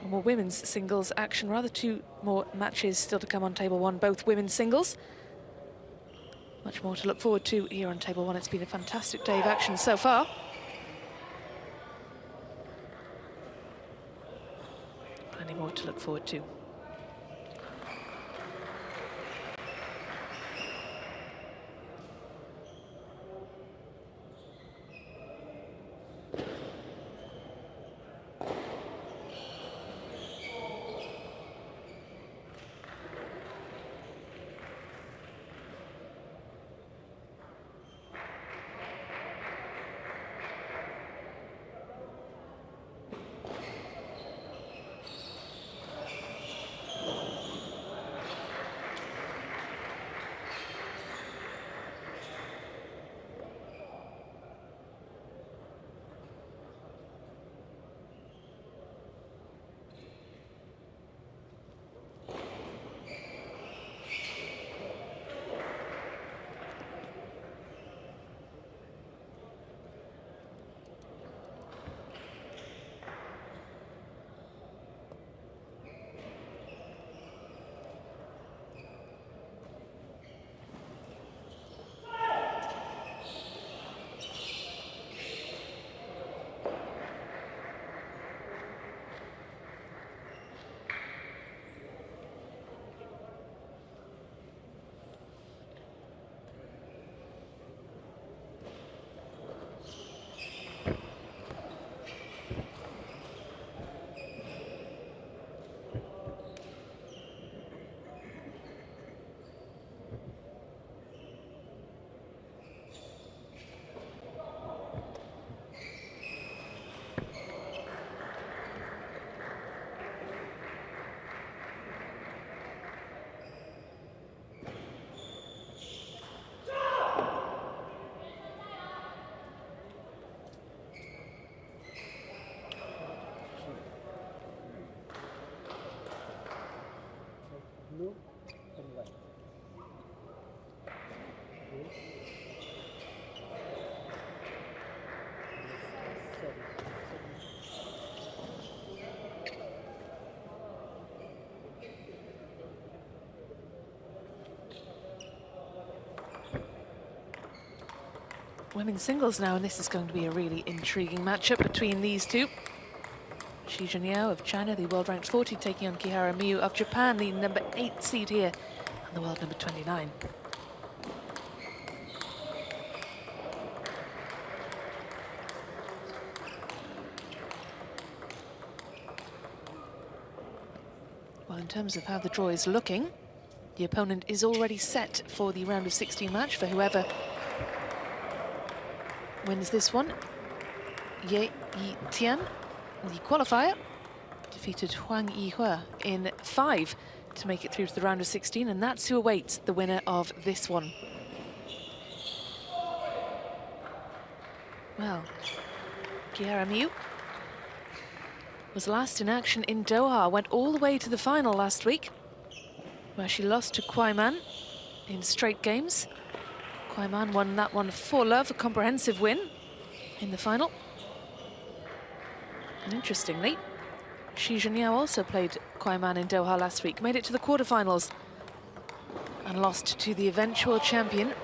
More women's singles action, rather two more matches still to come on table one, both women's singles. Much more to look forward to here on table one. It's been a fantastic day of action so far. Plenty more to look forward to. Blue and white. Women's singles now, and this is going to be a really intriguing matchup between these two. SHIXUNYAO of China, the world ranked 40, taking on KIHARA-WTT of Japan, the number 8 seed here, and the world number 29. Well, in terms of how the draw is looking, the opponent is already set for the round of 16 match for whoever wins this one. Ye Yitian, the qualifier, defeated Huang Yihua in 5 to make it through to the round of 16, and that's who awaits the winner of this one. Well, KIHARA-WTT was last in action in Doha, went all the way to the final last week, where she lost to Kwaiman in straight games. Kwaiman won that one 4-love, a comprehensive win in the final. And interestingly, SHIXUNYAO also played Kwaiman in Doha last week, made it to the quarterfinals, and lost to the eventual champion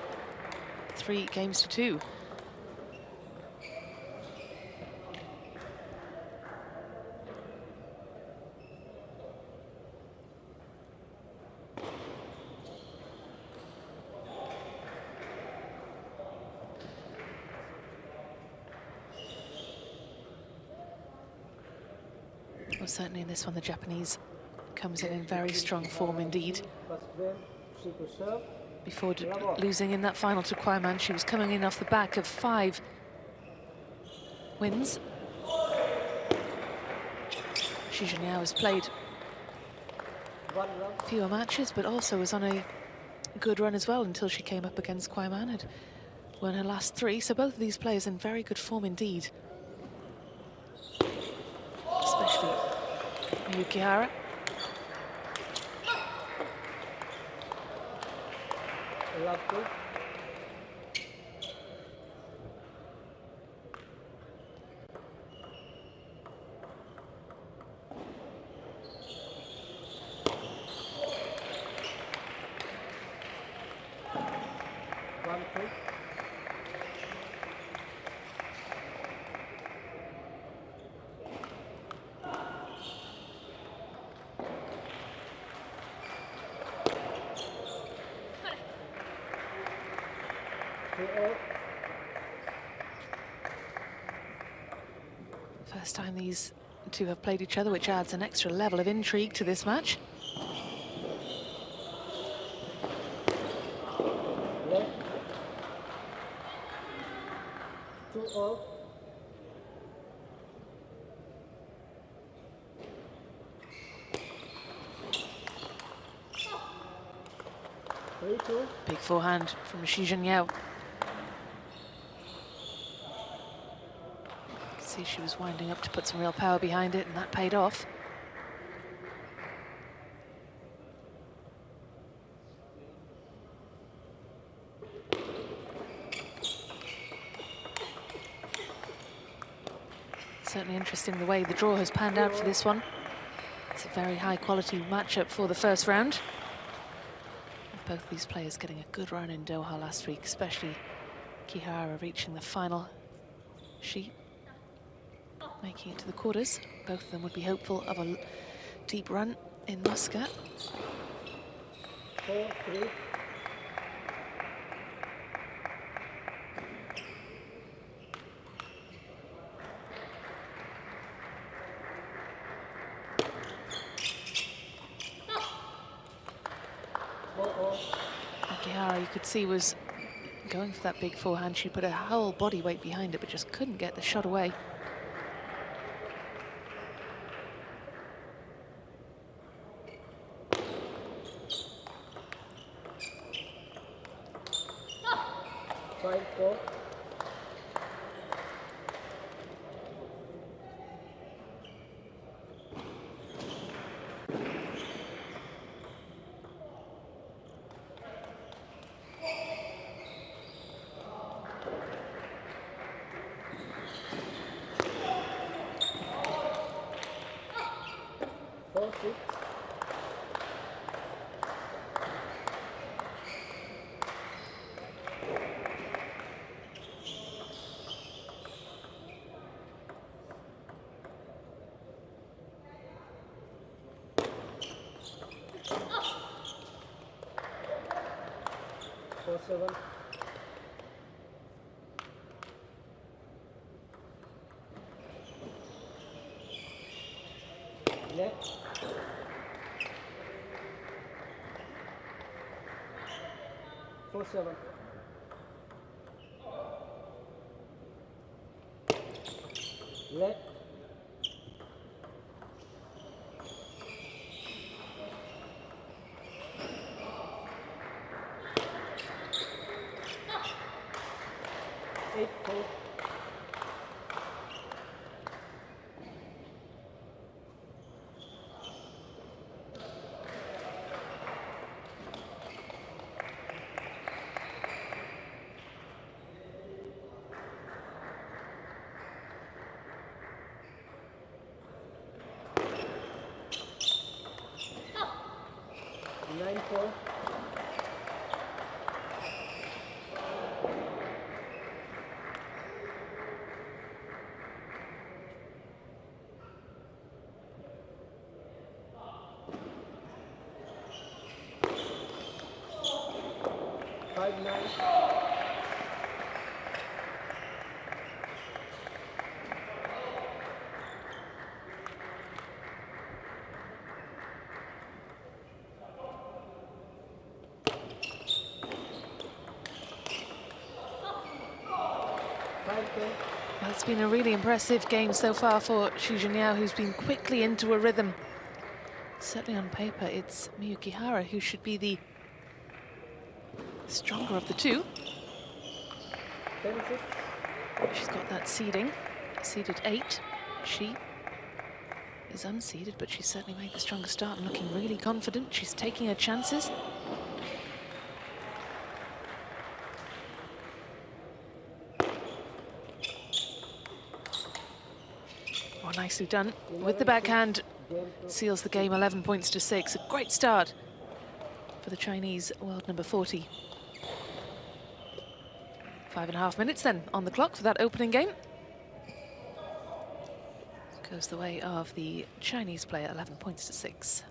3 games to 2. Well, certainly in this one, the Japanese comes in very strong form indeed. Before losing in that final to Kwaiman, she was coming in off the back of 5 wins. SHIXUNYAO has played fewer matches, but also was on a good run as well until she came up against Kwaiman, had won her last 3. So both of these players in very good form indeed. Especially MIYUU KIHARA. First time these two have played each other, which adds an extra level of intrigue to this match. Left. 2-all. 3-2. Big forehand from SHIXUNYAO. See, she was winding up to put some real power behind it, and that paid off. Certainly interesting the way the draw has panned out for this one. It's a very high-quality matchup for the first round. Both these players getting a good run in Doha last week, especially Kihara reaching the final sheet, making it to the quarters. Both of them would be hopeful of a deep run in Muscat. 4-3. Kihara, you could see, was going for that big forehand. She put her whole body weight behind it, but just couldn't get the shot away. Five-four. Seven. Left. 4-7. Left. 8-4. Nine-four. 5-9. Well, it's been a really impressive game so far for SHIXUNYAO, who's been quickly into a rhythm. Certainly on paper, it's Miyu Kihara who should be the stronger of the two. 10-6. She's got that seeding, seeded 8. She is unseeded, but she's certainly made the stronger start and looking really confident. She's taking her chances. Oh, nicely done. With the backhand, seals the game 11 points to 6. A great start for the Chinese world number 40. 5.5 minutes then on the clock for that opening game. Goes the way of the Chinese player, 11 points to 6.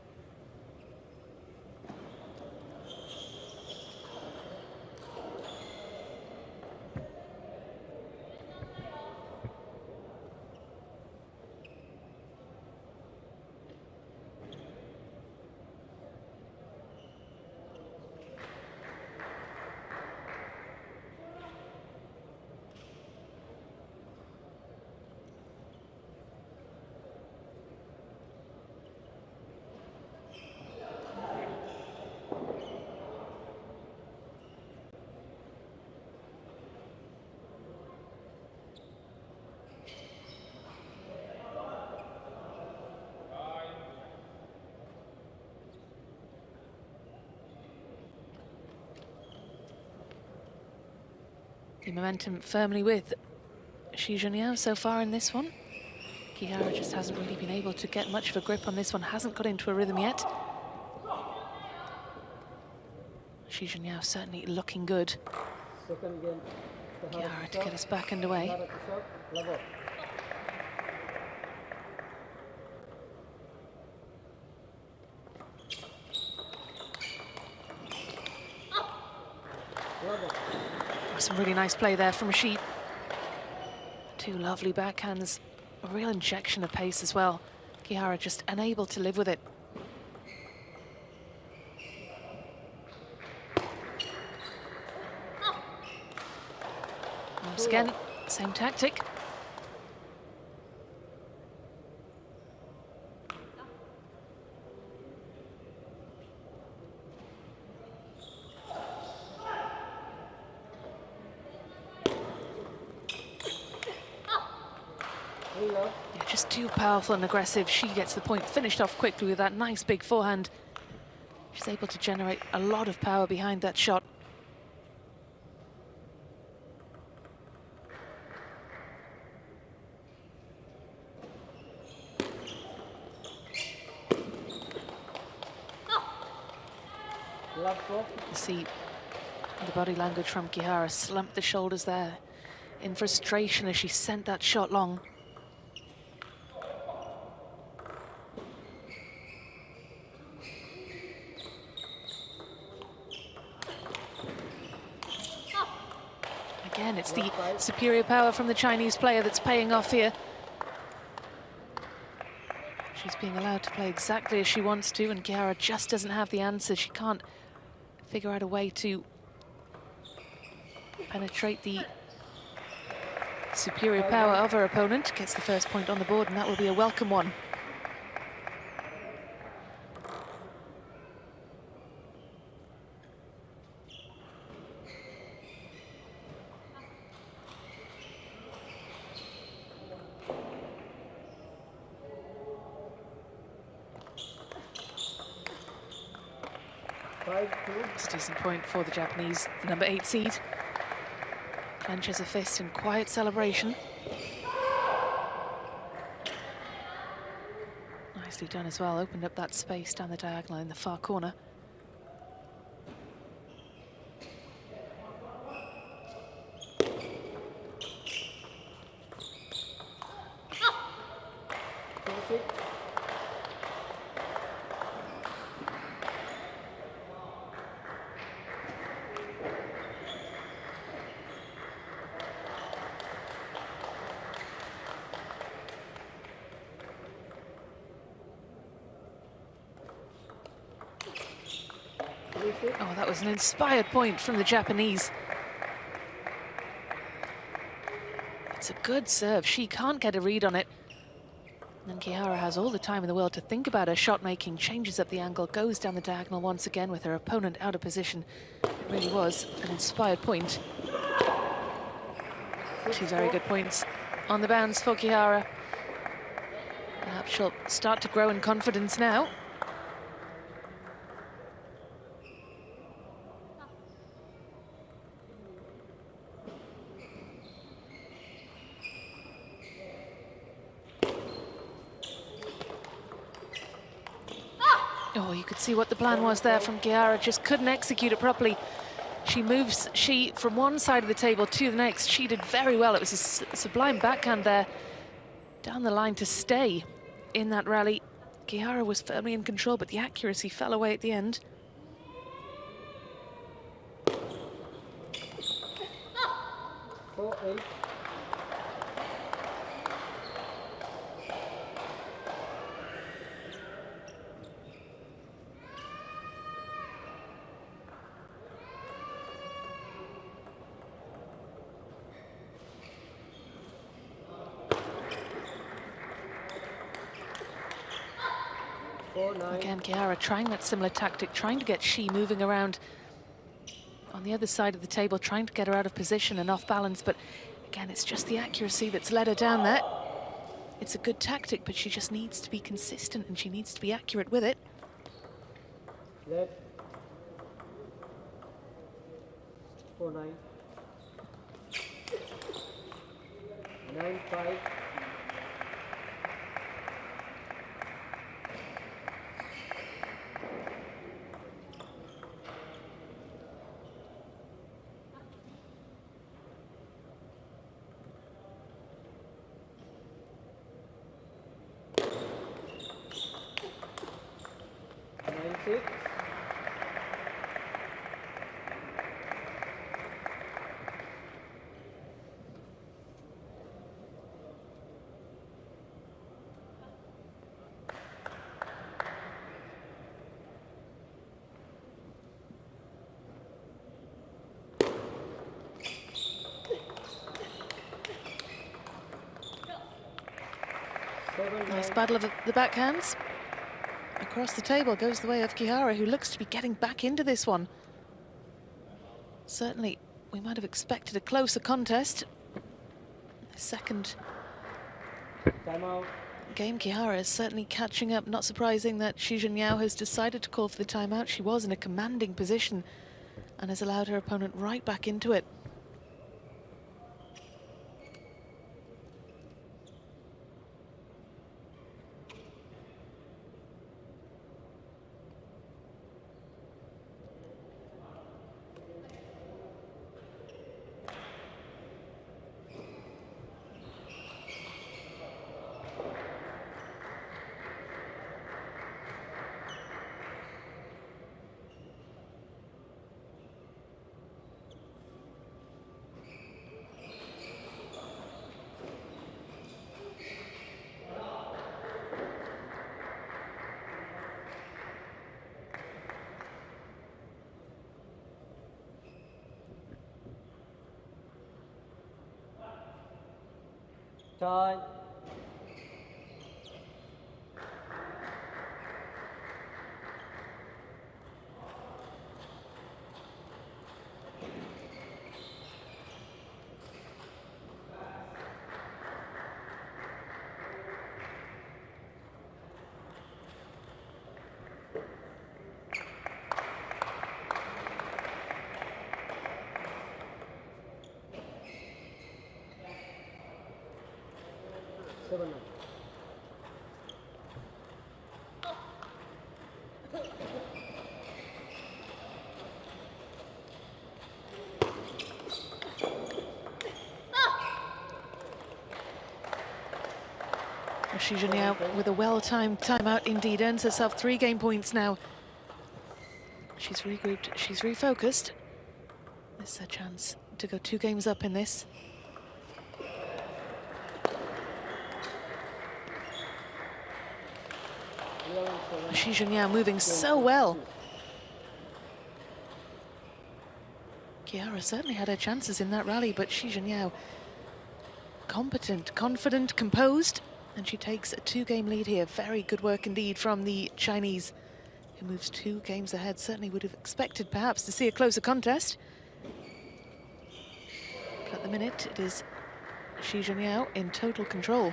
The momentum firmly with SHIXUNYAO so far in this one. Kihara just hasn't really been able to get much of a grip on this one, hasn't got into a rhythm yet. SHIXUNYAO certainly looking good. Second game. Kihara to get us back underway. KIHARA to serve. Level. Level. Some really nice play there from Shi. Two lovely backhands, a real injection of pace as well. Kihara just unable to live with it. Once again, same tactic. Reload. Yeah, just too powerful and aggressive. She gets the point finished off quickly with that nice big forehand. She's able to generate a lot of power behind that shot. Love 4. You see the body language from Kihara, slumped the shoulders there in frustration as she sent that shot long. Again, it's the superior power from the Chinese player that's paying off here. She's being allowed to play exactly as she wants to, and Kihara just doesn't have the answer. She can't figure out a way to penetrate the superior power of her opponent. Gets the first point on the board, and that will be a welcome one. It's a decent point for the Japanese, the number 8 seed. Clenches a fist in quiet celebration. Nicely done as well, opened up that space down the diagonal in the far corner. Oh, that was an inspired point from the Japanese. It's a good serve. She can't get a read on it. And Kihara has all the time in the world to think about her shot making, changes up the angle, goes down the diagonal once again with her opponent out of position. It really was an inspired point. 2 very good points on the bounce for Kihara. Perhaps she'll start to grow in confidence now. Oh, you could see what the plan was there from Kihara, just couldn't execute it properly. She moves from one side of the table to the next. She did very well. It was a sublime backhand there down the line to stay in that rally. Kihara was firmly in control, but the accuracy fell away at the end. Again, Kihara trying that similar tactic, trying to get Shi moving around on the other side of the table, trying to get her out of position and off balance, but again, it's just the accuracy that's led her down there. It's a good tactic, but she just needs to be consistent and she needs to be accurate with it. Left. 4-9. 9-5. Six. Nice battle of the backhands. Across the table goes the way of Kihara, who looks to be getting back into this one. Certainly, we might have expected a closer contest. The second Timeout. game, Kihara is certainly catching up. Not surprising that SHIXUNYAO has decided to call for the timeout. She was in a commanding position and has allowed her opponent right back into it. Time. Seven. SHIXUNYAO, with a well-timed timeout, indeed earns herself 3 game points now. She's regrouped, she's refocused. This is her chance to go 2 games up in this. SHIXUNYAO moving so well. Kihara certainly had her chances in that rally, but SHIXUNYAO competent, confident, composed, and she takes a 2-game lead here. Very good work indeed from the Chinese, who moves 2 games ahead. Certainly would have expected perhaps to see a closer contest. But at the minute, it is SHIXUNYAO in total control.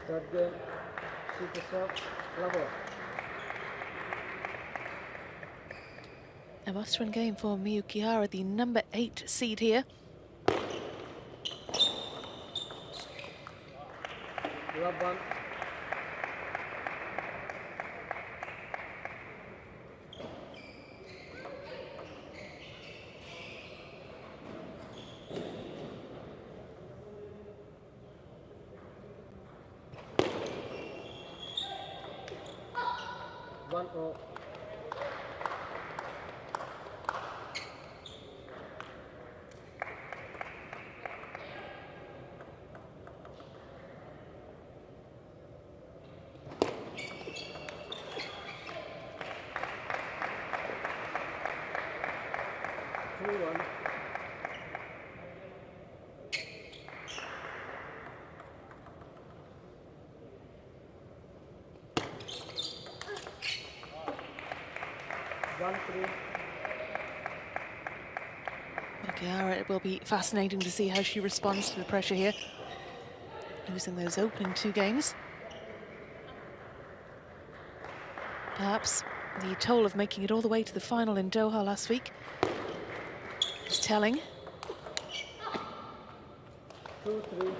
Third game. Super serve. Level. A must-win game for Miyu Kihara, the number 8 seed here. Love one. One all. 3-1. One, 3. Kihara, it will be fascinating to see how she responds to the pressure here, losing those opening 2 games. Perhaps the toll of making it all the way to the final in Doha last week is telling. 2-3.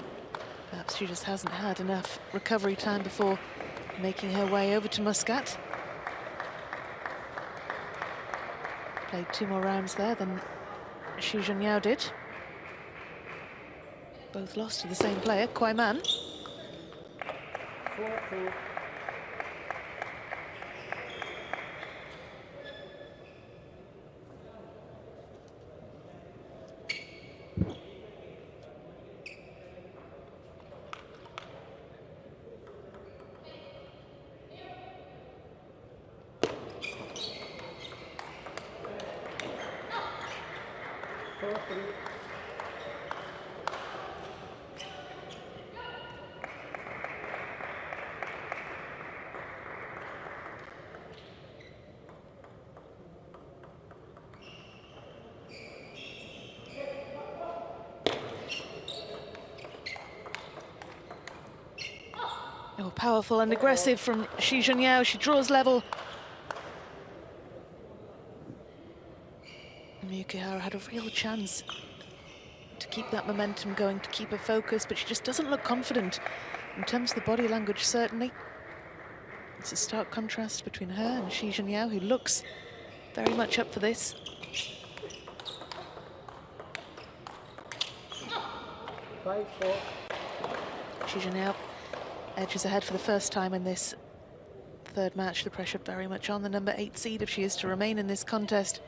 Perhaps she just hasn't had enough recovery time before making her way over to Muscat. Played 2 more rounds there than SHIXUNYAO did. Both lost to the same player, Kwai-man. 4-2. Oh, powerful and aggressive from SHIXUNYAO. She draws level. MIYUU KIHARA had a real chance to keep that momentum going, to keep her focus, but she just doesn't look confident in terms of the body language, certainly. It's a stark contrast between her and SHIXUNYAO, who looks very much up for this. 5-4. SHIXUNYAO edges ahead for the first time in this 3rd match. The pressure very much on the number 8 seed if she is to remain in this contest.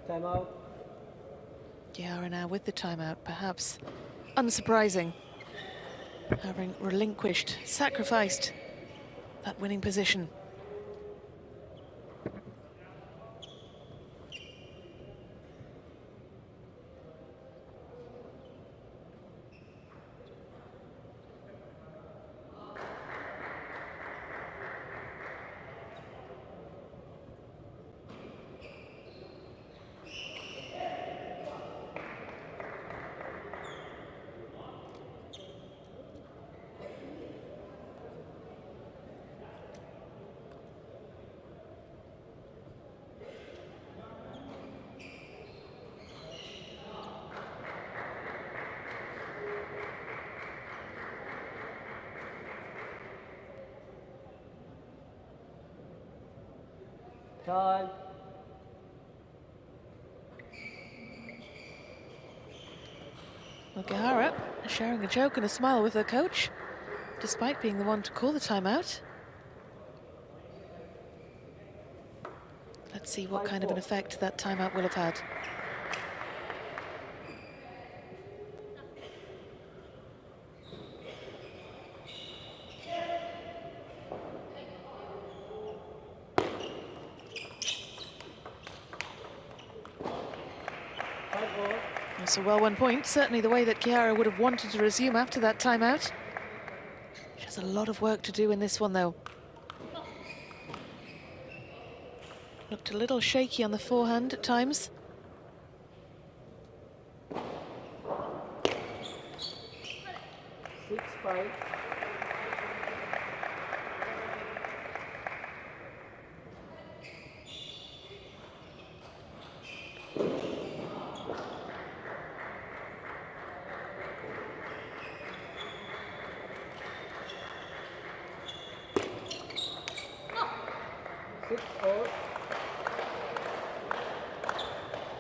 Timeout. Kihara now with the timeout, perhaps unsurprising, having relinquished, sacrificed that winning position. Time. Well, Kihara sharing a joke and a smile with her coach, despite being the one to call the timeout. Let's see what kind of an effect that timeout will have had. It's a well-won point, certainly the way that Kihara would have wanted to resume after that timeout. She has a lot of work to do in this one, though. Looked a little shaky on the forehand at times. Six, 5.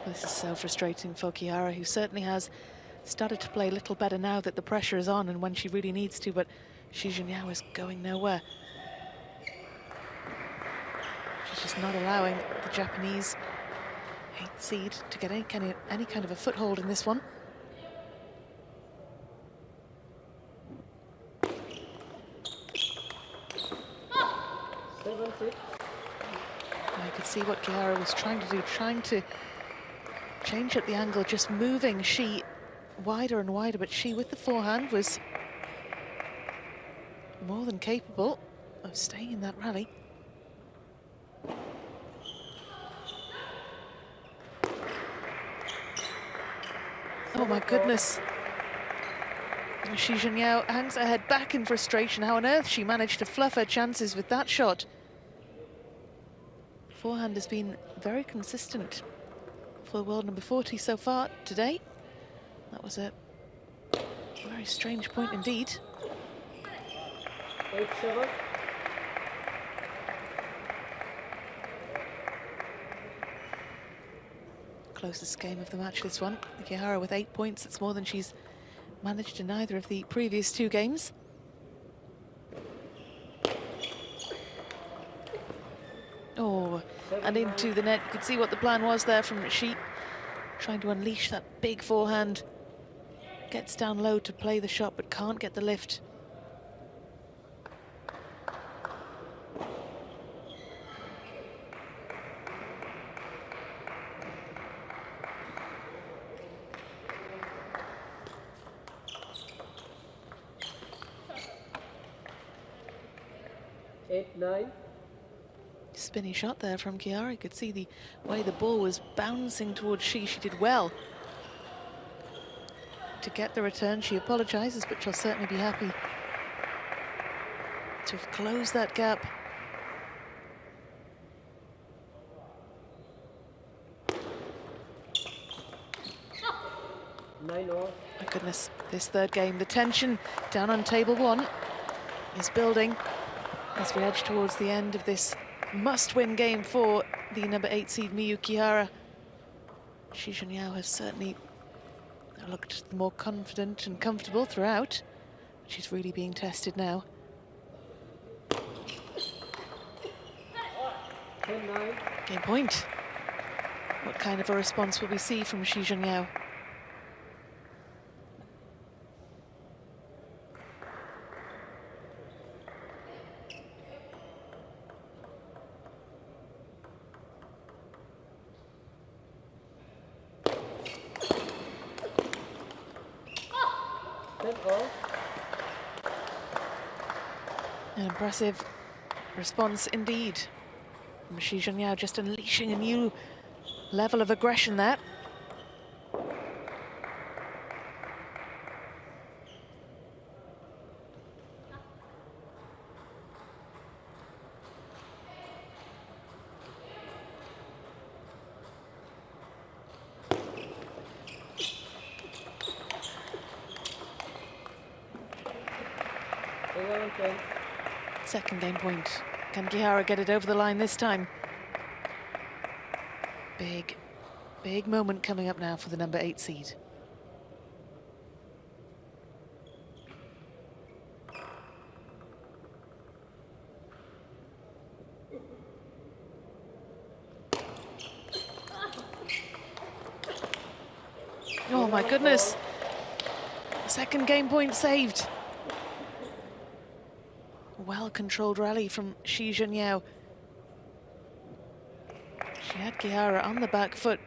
This is so frustrating for Kihara, who certainly has started to play a little better now that the pressure is on and when she really needs to, but SHIXUNYAO is going nowhere. She's just not allowing the Japanese 8th seed to get any kind of a foothold in this one. I could see what Kihara was trying to do, trying to change at the angle, just moving Shi wider and wider, but Shi with the forehand was more than capable of staying in that rally. Oh my goodness. SHIXUNYAO hangs her head back in frustration. How on earth she managed to fluff her chances with that shot. Forehand has been very consistent for the world number 40 so far today. That was a very strange point indeed. 8-7. Closest game of the match, this one. Kihara with 8 points. It's more than she's managed in either of the previous 2 games. Oh, and into the net. You could see what the plan was there from Shi. Trying to unleash that big forehand. Gets down low to play the shot, but can't get the lift. Spinny shot there from Kihara. You could see the way the ball was bouncing towards Shi. She did well to get the return. She apologizes, but she'll certainly be happy to have closed that gap. My goodness, this third game, the tension down on table 1 is building as we edge towards the end of this must-win game for the number 8 seed MIYUU Kihara. SHIXUNYAO has certainly looked more confident and comfortable throughout. She's really being tested now. 10-9. Game point. What kind of a response will we see from SHIXUNYAO? An impressive response indeed. SHIXUNYAO just unleashing a new level of aggression there. Second game point. Can Kihara get it over the line this time? Big moment coming up now for the number 8 seed. Oh my goodness. Second game point saved. Well-controlled rally from SHIXUNYAO. She had Kihara on the back foot.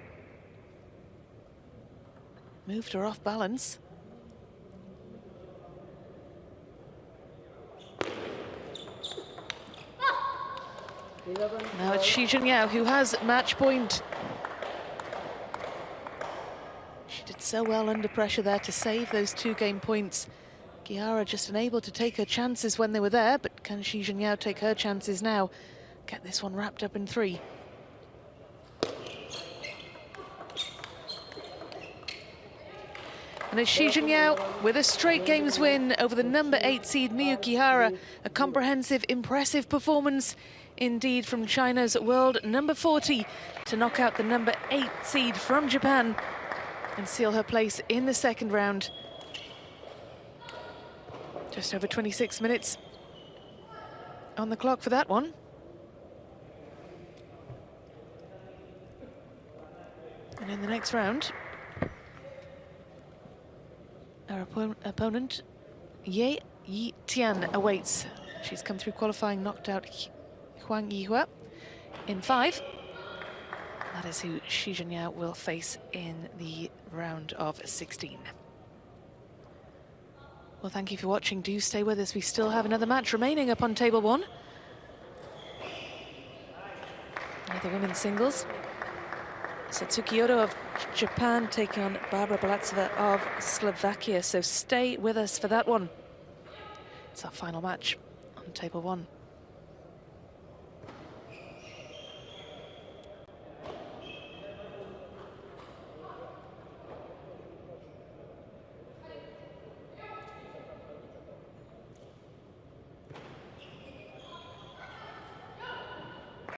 Moved her off balance. Now it's SHIXUNYAO who has match point. She did so well under pressure there to save those 2 game points. Kihara just unable to take her chances when they were there, but can SHIXUNYAO take her chances now? Get this one wrapped up in 3. And it's SHIXUNYAO with a straight games win over the number 8 seed MIYUU Kihara. A comprehensive, impressive performance indeed from China's world number 40 to knock out the number 8 seed from Japan and seal her place in the second round. Just over 26 minutes on the clock for that one. And in the next round, our opponent, Ye Yi Tian, awaits. She's come through qualifying, knocked out Huang Yihua in 5. That is who SHIXUNYAO will face in the round of 16. Well, thank you for watching. Do stay with us. We still have another match remaining up on table 1. The women's singles. Satsuki Odo of Japan taking on Barbara Balatseva of Slovakia. So stay with us for that one. It's our final match on table 1.